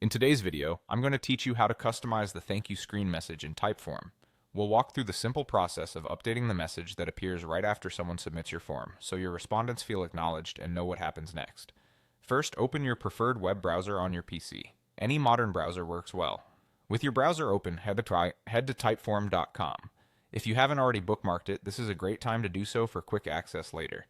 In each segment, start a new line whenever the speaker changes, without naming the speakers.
In today's video, I'm going to teach you how to customize the thank you screen message in Typeform. We'll walk through the simple process of updating the message that appears right after someone submits your form, so your respondents feel acknowledged and know what happens next. First, open your preferred web browser on your PC. Any modern browser works well. With your browser open, head to typeform.com. If you haven't already bookmarked it, this is a great time to do so for quick access later.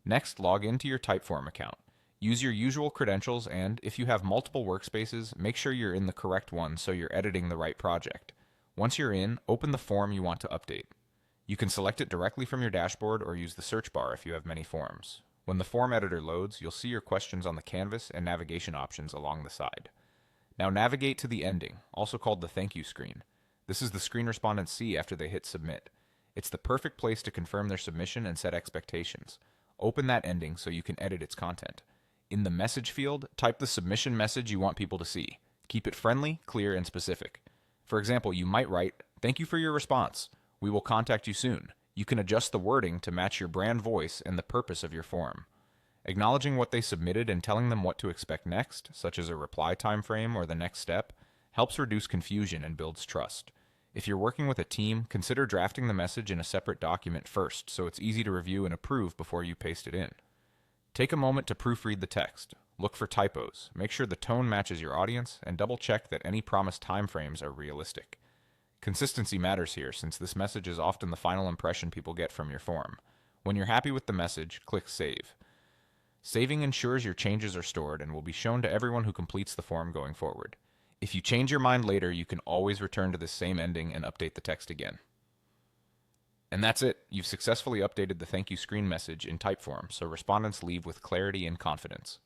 Next, log into your Typeform account. Use your usual credentials and, if you have multiple workspaces, make sure you're in the correct one so you're editing the right project. Once you're in, open the form you want to update. You can select it directly from your dashboard or use the search bar if you have many forms. When the form editor loads, you'll see your questions on the canvas and navigation options along the side. Now navigate to the ending, also called the thank you screen. This is the screen respondents see after they hit submit. It's the perfect place to confirm their submission and set expectations. Open that ending so you can edit its content. In the message field, type the submission message you want people to see. Keep it friendly, clear, and specific. For example, you might write, "Thank you for your response. We will contact you soon." You can adjust the wording to match your brand voice and the purpose of your form. Acknowledging what they submitted and telling them what to expect next, such as a reply time frame or the next step, helps reduce confusion and builds trust. If you're working with a team, consider drafting the message in a separate document first so it's easy to review and approve before you paste it in. Take a moment to proofread the text. Look for typos, make sure the tone matches your audience, and double-check that any promised timeframes are realistic. Consistency matters here since this message is often the final impression people get from your form. When you're happy with the message, click Save. Saving ensures your changes are stored and will be shown to everyone who completes the form going forward. If you change your mind later, you can always return to this same ending and update the text again. And that's it. You've successfully updated the thank you screen message in Typeform, so respondents leave with clarity and confidence.